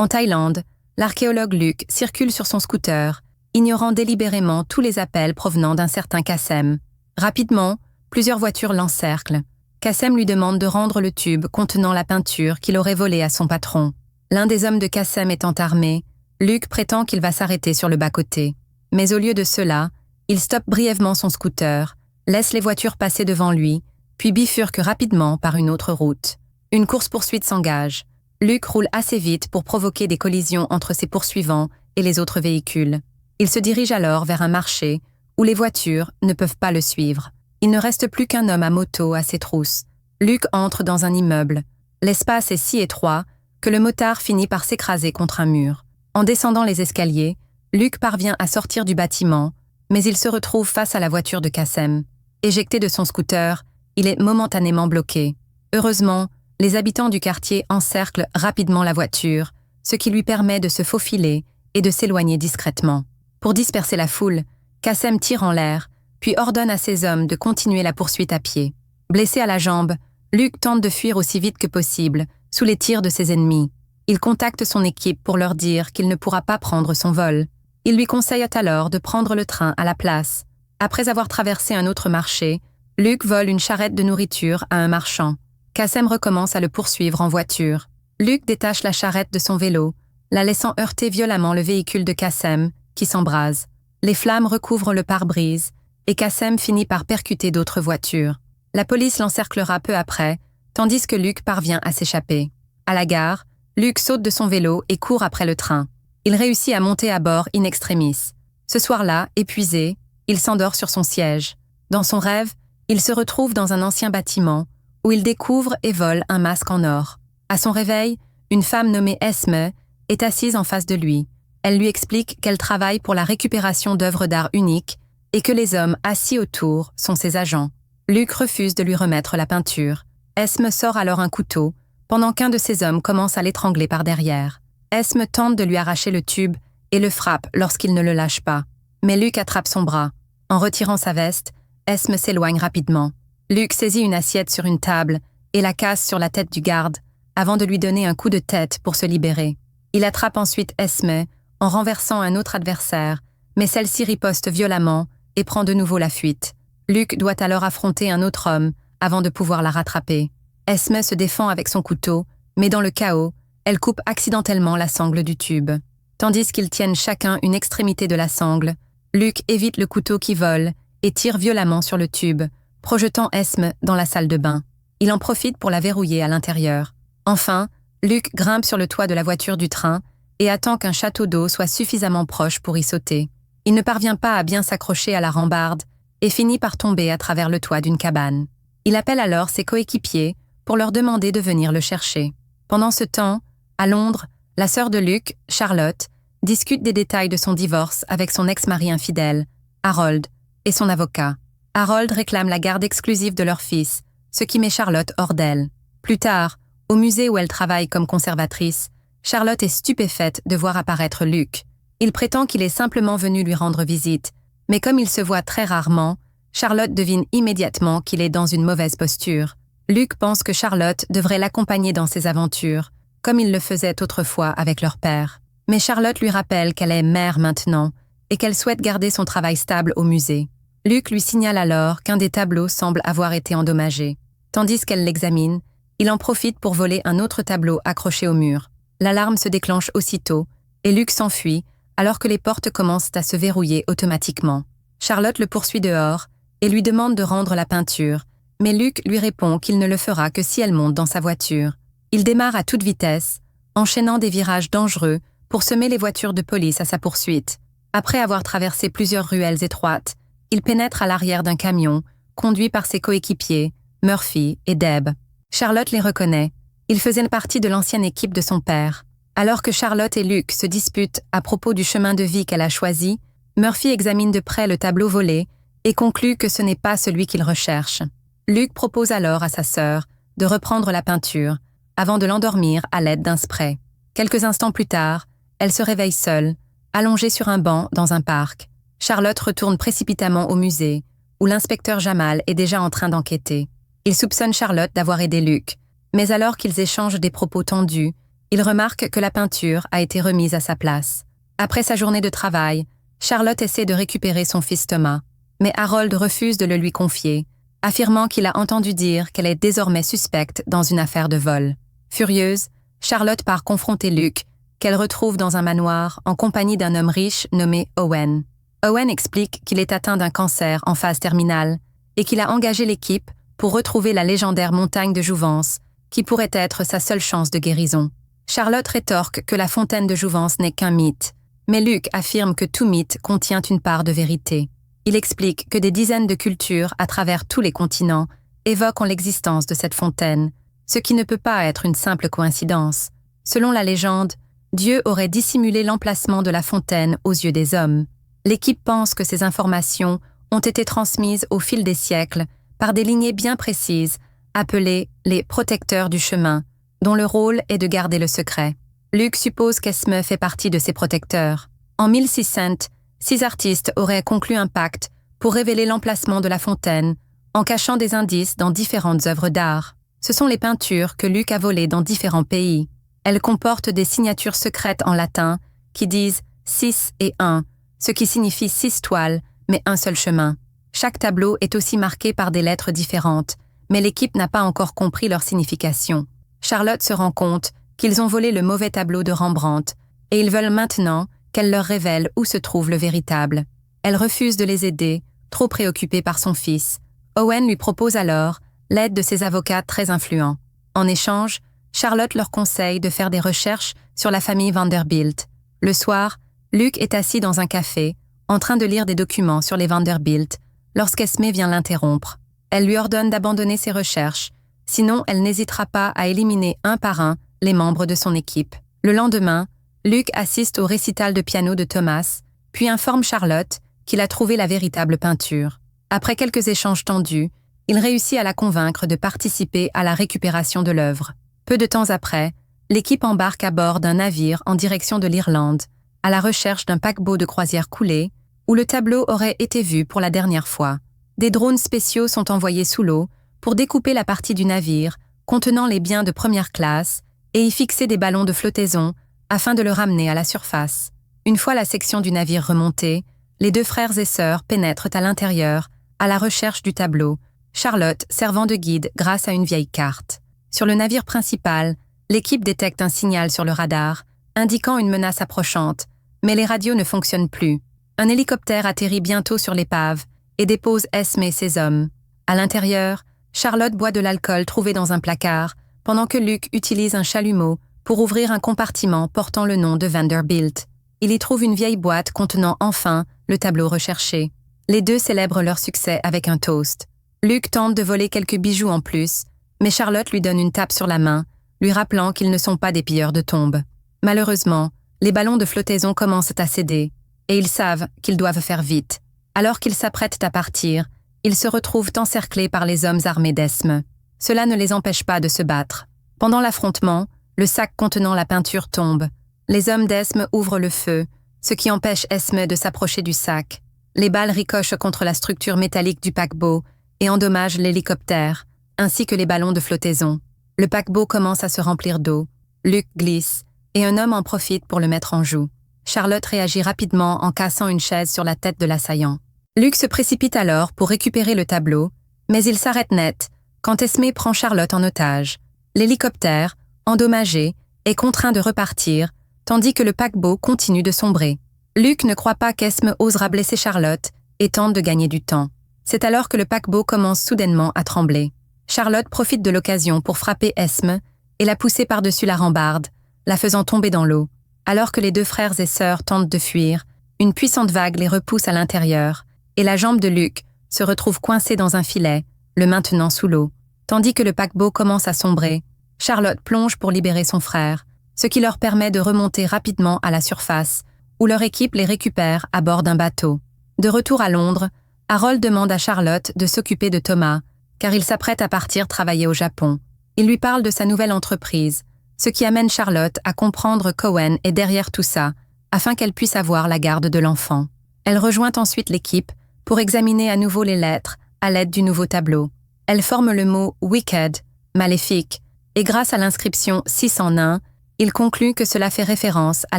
En Thaïlande, l'archéologue Luc circule sur son scooter, ignorant délibérément tous les appels provenant d'un certain Kassem. Rapidement, plusieurs voitures l'encerclent. Kassem lui demande de rendre le tube contenant la peinture qu'il aurait volée à son patron. L'un des hommes de Kassem étant armé, Luc prétend qu'il va s'arrêter sur le bas-côté. Mais au lieu de cela, il stoppe brièvement son scooter, laisse les voitures passer devant lui, puis bifurque rapidement par une autre route. Une course-poursuite s'engage. Luc roule assez vite pour provoquer des collisions entre ses poursuivants et les autres véhicules. Il se dirige alors vers un marché où les voitures ne peuvent pas le suivre. Il ne reste plus qu'un homme à moto à ses trousses. Luc entre dans un immeuble. L'espace est si étroit que le motard finit par s'écraser contre un mur. En descendant les escaliers, Luc parvient à sortir du bâtiment, mais il se retrouve face à la voiture de Kassem. Éjecté de son scooter, il est momentanément bloqué. Heureusement, les habitants du quartier encerclent rapidement la voiture, ce qui lui permet de se faufiler et de s'éloigner discrètement. Pour disperser la foule, Kassem tire en l'air, puis ordonne à ses hommes de continuer la poursuite à pied. Blessé à la jambe, Luc tente de fuir aussi vite que possible, sous les tirs de ses ennemis. Il contacte son équipe pour leur dire qu'il ne pourra pas prendre son vol. Il lui conseille alors de prendre le train à la place. Après avoir traversé un autre marché, Luc vole une charrette de nourriture à un marchand. Kassem recommence à le poursuivre en voiture. Luc détache la charrette de son vélo, la laissant heurter violemment le véhicule de Kassem, qui s'embrase. Les flammes recouvrent le pare-brise, et Kassem finit par percuter d'autres voitures. La police l'encerclera peu après, tandis que Luc parvient à s'échapper. À la gare, Luc saute de son vélo et court après le train. Il réussit à monter à bord in extremis. Ce soir-là, épuisé, il s'endort sur son siège. Dans son rêve, il se retrouve dans un ancien bâtiment, où il découvre et vole un masque en or. À son réveil, une femme nommée Esme est assise en face de lui. Elle lui explique qu'elle travaille pour la récupération d'œuvres d'art uniques et que les hommes assis autour sont ses agents. Luc refuse de lui remettre la peinture. Esme sort alors un couteau, pendant qu'un de ses hommes commence à l'étrangler par derrière. Esme tente de lui arracher le tube et le frappe lorsqu'il ne le lâche pas. Mais Luc attrape son bras. En retirant sa veste, Esme s'éloigne rapidement. Luc saisit une assiette sur une table et la casse sur la tête du garde, avant de lui donner un coup de tête pour se libérer. Il attrape ensuite Esme en renversant un autre adversaire, mais celle-ci riposte violemment et prend de nouveau la fuite. Luc doit alors affronter un autre homme avant de pouvoir la rattraper. Esme se défend avec son couteau, mais dans le chaos, elle coupe accidentellement la sangle du tube. Tandis qu'ils tiennent chacun une extrémité de la sangle, Luc évite le couteau qui vole et tire violemment sur le tube, projetant Esme dans la salle de bain. Il en profite pour la verrouiller à l'intérieur. Enfin, Luc grimpe sur le toit de la voiture du train et attend qu'un château d'eau soit suffisamment proche pour y sauter. Il ne parvient pas à bien s'accrocher à la rambarde et finit par tomber à travers le toit d'une cabane. Il appelle alors ses coéquipiers pour leur demander de venir le chercher. Pendant ce temps, à Londres, la sœur de Luc, Charlotte, discute des détails de son divorce avec son ex-mari infidèle, Harold, et son avocat. Harold réclame la garde exclusive de leur fils, ce qui met Charlotte hors d'elle. Plus tard, au musée où elle travaille comme conservatrice, Charlotte est stupéfaite de voir apparaître Luc. Il prétend qu'il est simplement venu lui rendre visite, mais comme il se voit très rarement, Charlotte devine immédiatement qu'il est dans une mauvaise posture. Luc pense que Charlotte devrait l'accompagner dans ses aventures, comme il le faisait autrefois avec leur père. Mais Charlotte lui rappelle qu'elle est mère maintenant et qu'elle souhaite garder son travail stable au musée. Luc lui signale alors qu'un des tableaux semble avoir été endommagé. Tandis qu'elle l'examine, il en profite pour voler un autre tableau accroché au mur. L'alarme se déclenche aussitôt et Luc s'enfuit alors que les portes commencent à se verrouiller automatiquement. Charlotte le poursuit dehors et lui demande de rendre la peinture, mais Luc lui répond qu'il ne le fera que si elle monte dans sa voiture. Il démarre à toute vitesse, enchaînant des virages dangereux pour semer les voitures de police à sa poursuite. Après avoir traversé plusieurs ruelles étroites, il pénètre à l'arrière d'un camion, conduit par ses coéquipiers, Murphy et Deb. Charlotte les reconnaît. Ils faisaient partie de l'ancienne équipe de son père. Alors que Charlotte et Luc se disputent à propos du chemin de vie qu'elle a choisi, Murphy examine de près le tableau volé et conclut que ce n'est pas celui qu'il recherche. Luc propose alors à sa sœur de reprendre la peinture, avant de l'endormir à l'aide d'un spray. Quelques instants plus tard, elle se réveille seule, allongée sur un banc dans un parc. Charlotte retourne précipitamment au musée, où l'inspecteur Jamal est déjà en train d'enquêter. Il soupçonne Charlotte d'avoir aidé Luc, mais alors qu'ils échangent des propos tendus, Il remarque que la peinture a été remise à sa place. Après sa journée de travail, Charlotte essaie de récupérer son fils Thomas, mais Harold refuse de le lui confier, affirmant qu'il a entendu dire qu'elle est désormais suspecte dans une affaire de vol. Furieuse, Charlotte part confronter Luke, qu'elle retrouve dans un manoir en compagnie d'un homme riche nommé Owen. Owen explique qu'il est atteint d'un cancer en phase terminale et qu'il a engagé l'équipe pour retrouver la légendaire montagne de Jouvence, qui pourrait être sa seule chance de guérison. Charlotte rétorque que la fontaine de Jouvence n'est qu'un mythe, mais Luke affirme que tout mythe contient une part de vérité. Il explique que des dizaines de cultures à travers tous les continents évoquent l'existence de cette fontaine, ce qui ne peut pas être une simple coïncidence. Selon la légende, Dieu aurait dissimulé l'emplacement de la fontaine aux yeux des hommes. L'équipe pense que ces informations ont été transmises au fil des siècles par des lignées bien précises, appelées les protecteurs du chemin, dont le rôle est de garder le secret. Luke suppose qu'Esme fait partie de ces protecteurs. En 1600, 6 artistes auraient conclu un pacte pour révéler l'emplacement de la fontaine, en cachant des indices dans différentes œuvres d'art. Ce sont les peintures que Luke a volées dans différents pays. Elles comportent des signatures secrètes en latin qui disent 6 et 1, ce qui signifie 6 toiles, mais un seul chemin. Chaque tableau est aussi marqué par des lettres différentes, mais l'équipe n'a pas encore compris leur signification. Charlotte se rend compte qu'ils ont volé le mauvais tableau de Rembrandt, et ils veulent maintenant qu'elle leur révèle où se trouve le véritable. Elle refuse de les aider, trop préoccupée par son fils. Owen lui propose alors l'aide de ses avocats très influents. En échange, Charlotte leur conseille de faire des recherches sur la famille Vanderbilt. Le soir, Luke est assis dans un café, en train de lire des documents sur les Vanderbilt, lorsqu'Esme vient l'interrompre. Elle lui ordonne d'abandonner ses recherches, sinon elle n'hésitera pas à éliminer un par un les membres de son équipe. Le lendemain, Luke assiste au récital de piano de Thomas, puis informe Charlotte qu'il a trouvé la véritable peinture. Après quelques échanges tendus, il réussit à la convaincre de participer à la récupération de l'œuvre. Peu de temps après, l'équipe embarque à bord d'un navire en direction de l'Irlande, à la recherche d'un paquebot de croisière coulé, où le tableau aurait été vu pour la dernière fois. Des drones spéciaux sont envoyés sous l'eau pour découper la partie du navire contenant les biens de première classe et y fixer des ballons de flottaison afin de le ramener à la surface. Une fois la section du navire remontée, les 2 frères et sœurs pénètrent à l'intérieur à la recherche du tableau, Charlotte servant de guide grâce à une vieille carte. Sur le navire principal, l'équipe détecte un signal sur le radar, indiquant une menace approchante, mais les radios ne fonctionnent plus. Un hélicoptère atterrit bientôt sur l'épave et dépose Esme et ses hommes. À l'intérieur, Charlotte boit de l'alcool trouvé dans un placard, pendant que Luke utilise un chalumeau pour ouvrir un compartiment portant le nom de Vanderbilt. Il y trouve une vieille boîte contenant enfin le tableau recherché. Les deux célèbrent leur succès avec un toast. Luke tente de voler quelques bijoux en plus, mais Charlotte lui donne une tape sur la main, lui rappelant qu'ils ne sont pas des pilleurs de tombes. Malheureusement, les ballons de flottaison commencent à céder, et ils savent qu'ils doivent faire vite. Alors qu'ils s'apprêtent à partir, ils se retrouvent encerclés par les hommes armés d'Esme. Cela ne les empêche pas de se battre. Pendant l'affrontement, le sac contenant la peinture tombe. Les hommes d'Esme ouvrent le feu, ce qui empêche Esme de s'approcher du sac. Les balles ricochent contre la structure métallique du paquebot et endommagent l'hélicoptère, ainsi que les ballons de flottaison. Le paquebot commence à se remplir d'eau. Luke glisse, et un homme en profite pour le mettre en joue. Charlotte réagit rapidement en cassant une chaise sur la tête de l'assaillant. Luke se précipite alors pour récupérer le tableau, mais il s'arrête net quand Esme prend Charlotte en otage. L'hélicoptère, endommagé, est contraint de repartir, tandis que le paquebot continue de sombrer. Luke ne croit pas qu'Esme osera blesser Charlotte et tente de gagner du temps. C'est alors que le paquebot commence soudainement à trembler. Charlotte profite de l'occasion pour frapper Esme et la pousser par-dessus la rambarde, la faisant tomber dans l'eau. Alors que les 2 frères et sœurs tentent de fuir, une puissante vague les repousse à l'intérieur, et la jambe de Luke se retrouve coincée dans un filet, le maintenant sous l'eau. Tandis que le paquebot commence à sombrer, Charlotte plonge pour libérer son frère, ce qui leur permet de remonter rapidement à la surface, où leur équipe les récupère à bord d'un bateau. De retour à Londres, Harold demande à Charlotte de s'occuper de Thomas, car il s'apprête à partir travailler au Japon. Il lui parle de sa nouvelle entreprise, ce qui amène Charlotte à comprendre qu'Owen est derrière tout ça, afin qu'elle puisse avoir la garde de l'enfant. Elle rejoint ensuite l'équipe pour examiner à nouveau les lettres à l'aide du nouveau tableau. Elle forme le mot « wicked », maléfique, et grâce à l'inscription 6 en 1, Il conclut que cela fait référence à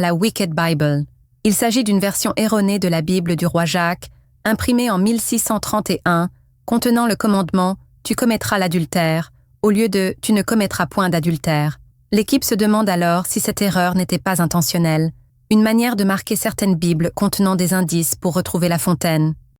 la Wicked Bible. Il s'agit d'une version erronée de la Bible du roi Jacques, imprimée en 1631, contenant le commandement « Tu commettras l'adultère » au lieu de « Tu ne commettras point d'adultère ». L'équipe se demande alors si cette erreur n'était pas intentionnelle, une manière de marquer certaines Bibles contenant des indices pour retrouver la fontaine.